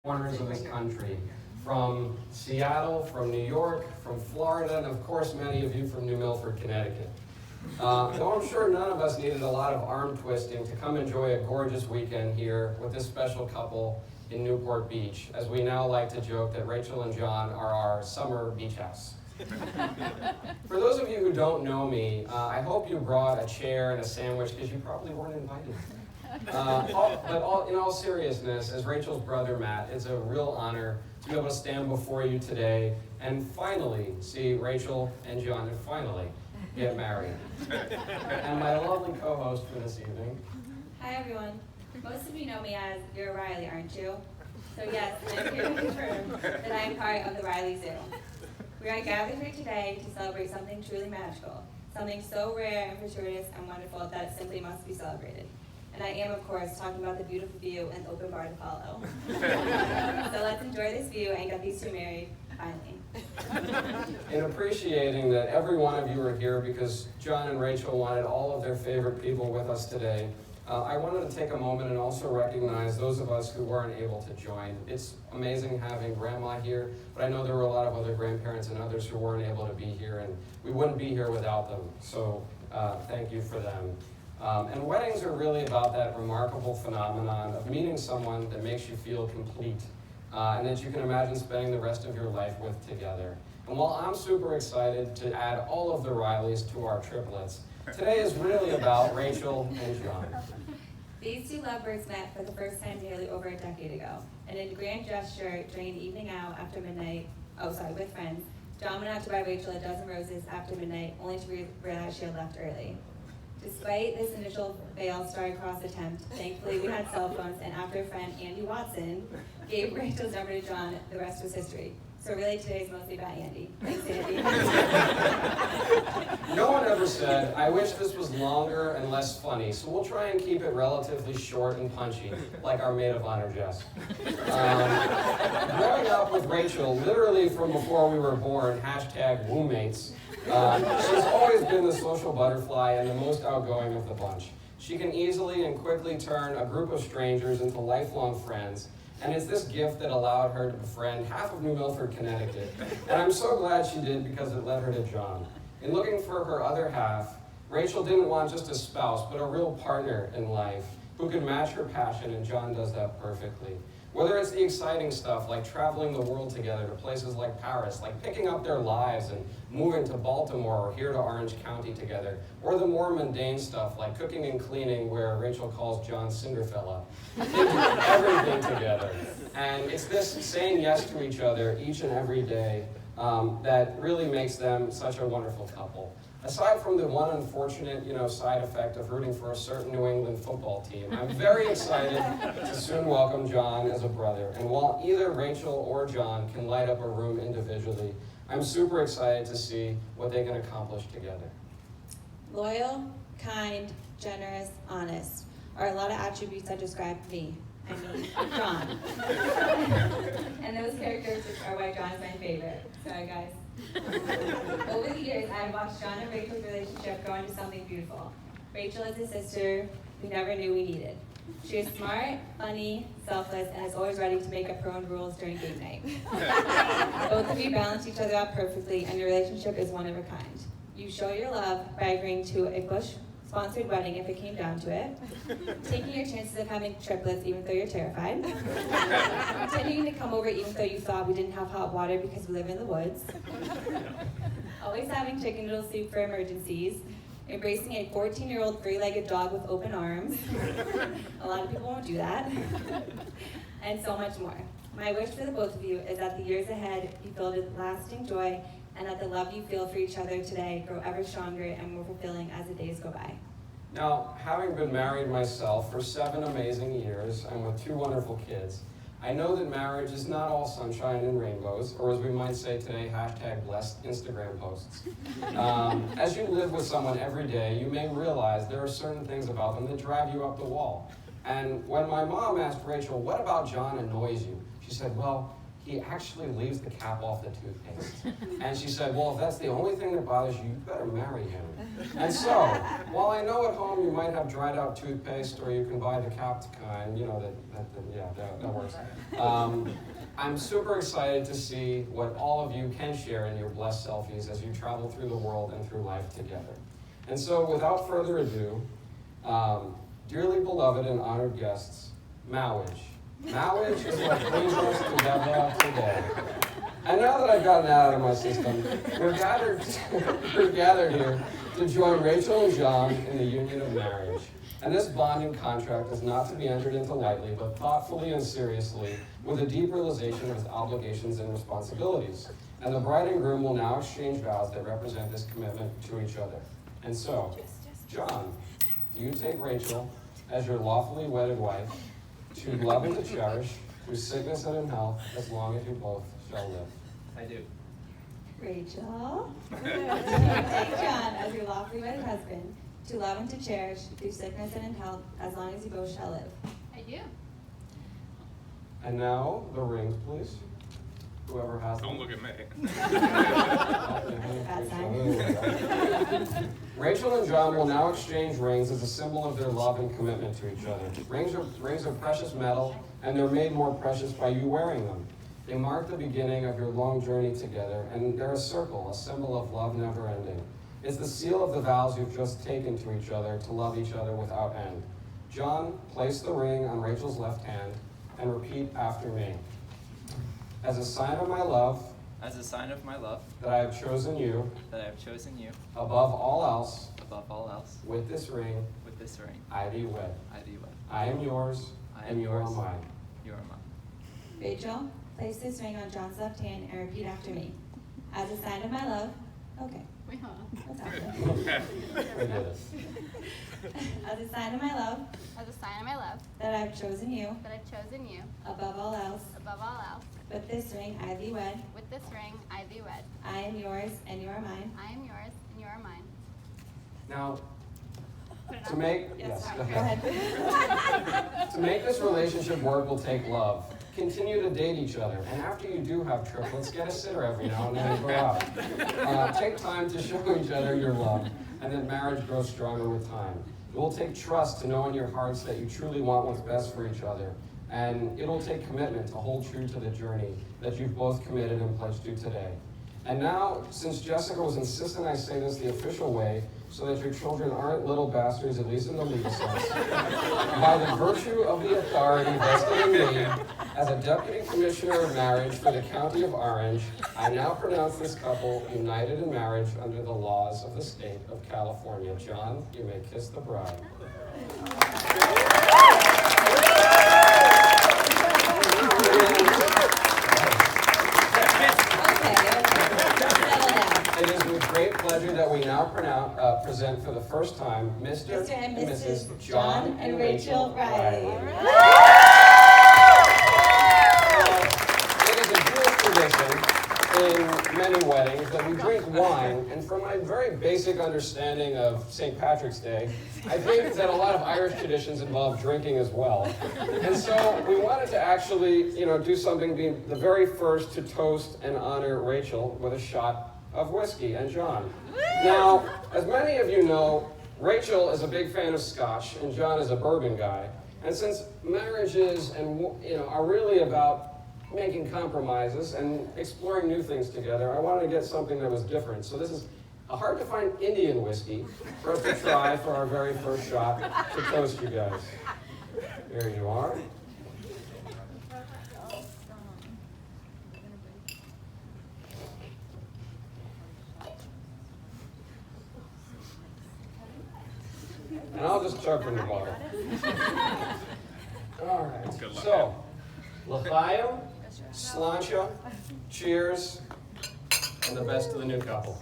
corners of this country, from Seattle, from New York, from Florida, and of course many of you from New Milford, Connecticut. Though I'm sure none of us needed a lot of arm twisting to come enjoy a gorgeous weekend here with this special couple in Newport Beach, as we now like to joke that Rachel and John are our summer beach house. For those of you who don't know me, I hope you brought a chair and a sandwich because you probably weren't invited. In all seriousness, as Rachel's brother Matt, it's a real honor to be able to stand before you today and finally see Rachel and John and finally get married. And my lovely co-host for this evening. Hi everyone. Most of you know me as you're Riley, aren't you? So yes, I'm here to confirm that I am part of the Riley Zoo. We are gathered here today to celebrate something truly magical, something so rare and fortuitous and wonderful that it simply must be celebrated. And I am, of course, talking about the beautiful view and open bar to follow. So let's enjoy this view and get these two married, finally. In appreciating that every one of you are here because John and Rachel wanted all of their favorite people with us today, I wanted to take a moment and also recognize those of us who weren't able to join. It's amazing having Grandma here, but I know there were a lot of other grandparents and others who weren't able to be here, and we wouldn't be here without them. So thank you for them. And weddings are really about that remarkable phenomenon of meeting someone that makes you feel complete and that you can imagine spending the rest of your life with together. And while I'm super excited to add all of the Rileys to our triplets, today is really about Rachel and John. These two lovebirds met for the first time nearly over a decade ago, and in a grand gesture during an evening out after midnight, with friends, John went out to buy Rachel a dozen roses after midnight, only to realize she had left early. Despite this initial failed star-crossed attempt, thankfully we had cell phones, and after a friend, Andy Watson, gave Rachel's number to John, the rest was history. So really today's mostly about Andy. Thanks, Andy. No one ever said, I wish this was longer and less funny, so we'll try and keep it relatively short and punchy, like our maid of honor, Jess. Growing up with Rachel, literally from before we were born, #roommates, she's always been the social butterfly and the most outgoing of the bunch. She can easily and quickly turn a group of strangers into lifelong friends, and it's this gift that allowed her to befriend half of New Milford, Connecticut. And I'm so glad she did because it led her to John. In looking for her other half, Rachel didn't want just a spouse, but a real partner in life who could match her passion, and John does that perfectly. Whether it's the exciting stuff like traveling the world together to places like Paris, like picking up their lives and moving to Baltimore or here to Orange County together, or the more mundane stuff like cooking and cleaning where Rachel calls John Cinderfella. They do everything together. And it's this saying yes to each other each and every day that really makes them such a wonderful couple. Aside from the one unfortunate, side effect of rooting for a certain New England football team, I'm very excited to soon welcome John as a brother. And while either Rachel or John can light up a room individually, I'm super excited to see what they can accomplish together. Loyal, kind, generous, honest are a lot of attributes that describe me. John. And those characteristics are why John is my favorite. Sorry, guys. Over the years, I have watched John and Rachel's relationship grow into something beautiful. Rachel is a sister we never knew we needed. She is smart, funny, selfless, and is always ready to make up her own rules during game night. Both of you balance each other out perfectly, and your relationship is one of a kind. You show your love by agreeing to a Bush-sponsored wedding if it came down to it, taking your chances of having triplets even though you're terrified, continuing to come over even though you thought we didn't have hot water because we live in the woods, always having chicken noodle soup for emergencies, embracing a 14-year-old three-legged dog with open arms. A lot of people won't do that. And so much more. My wish for the both of you is that the years ahead be filled with lasting joy, and that the love you feel for each other today grow ever stronger and more fulfilling as the days go by. Now, having been married myself for 7 amazing years and with 2 wonderful kids, I know that marriage is not all sunshine and rainbows, or as we might say today, #blessed Instagram posts. As you live with someone every day, you may realize there are certain things about them that drive you up the wall. And when my mom asked Rachel, what about John annoys you? She said, well, he actually leaves the cap off the toothpaste. And she said, well, if that's the only thing that bothers you, you better marry him. And so, while I know at home you might have dried out toothpaste, or you can buy the capped kind, you know, that works. I'm super excited to see what all of you can share in your blessed selfies as you travel through the world and through life together. And so, without further ado, dearly beloved and honored guests, marriage. Marriage is what brings us together today. And now that I've gotten that out of my system, we're gathered here to join Rachel and John in the union of marriage. And this bonding contract is not to be entered into lightly, but thoughtfully and seriously, with a deep realization of its obligations and responsibilities. And the bride and groom will now exchange vows that represent this commitment to each other. And so, John, do you take Rachel as your lawfully wedded wife, to love and to cherish, through sickness and in health, as long as you both shall live? I do. Rachel, do you take John as your lawfully wedded husband, to love and to cherish, through sickness and in health, as long as you both shall live? I do. And now, the rings, please. Whoever has them. Don't look at me. Rachel and John will now exchange rings as a symbol of their love and commitment to each other. Rings are precious metal, and they're made more precious by you wearing them. They mark the beginning of your long journey together, and they're a circle, a symbol of love never ending. It's the seal of the vows you've just taken to each other to love each other without end. John, place the ring on Rachel's left hand and repeat after me. As a sign of my love, as a sign of my love, that I have chosen you, that I have chosen you, above all else, above all else, with this ring, with this ring, I thee wed. I thee wed. I am yours, and you are mine. You are mine. Rachel, place this ring on John's left hand and repeat after me. As a sign of my love, okay. Wait, hold on. That's after. We did it. As a sign of my love, As a sign of my love, that I have chosen you, that I've chosen you, above all else, above all else, with this ring I thee wed. with this ring I thee wed. I am yours, and you are mine. I am yours, and you are mine. Now, Put it to on. make, Yes, yes, go ahead. To make this relationship work will take love. Continue to date each other, and after you do have triplets, get a sitter every now and then and go out. Take time to show each other your love, and then marriage grows stronger with time. It will take trust to know in your hearts that you truly want what's best for each other, and it'll take commitment to hold true to the journey that you've both committed and pledged to today. And now, since Jessica was insistent I say this the official way, so that your children aren't little bastards, at least in the legal sense, by the virtue of the authority vested in me as a Deputy Commissioner of Marriage for the County of Orange, I now pronounce this couple united in marriage under the laws of the state of California. John, you may kiss the bride. It is with great pleasure that we now present for the first time Mr. and Mrs. John and Rachel Riley. It is a Jewish tradition in many weddings that we drink wine, and from my very basic understanding of St. Patrick's Day, I think that a lot of Irish traditions involve drinking as well. And so we wanted to actually, do something, being the very first to toast and honor Rachel with a shot of whiskey and John. Now, as many of you know, Rachel is a big fan of Scotch, and John is a bourbon guy. And since marriages are really about making compromises and exploring new things together, I wanted to get something that was different. So this is a hard-to-find Indian whiskey for us to try for our very first shot to toast you guys. There you are. And I'll just chug from the bottle. All right. Good luck. So, l'chaim, sláinte, cheers, and the best to the new couple.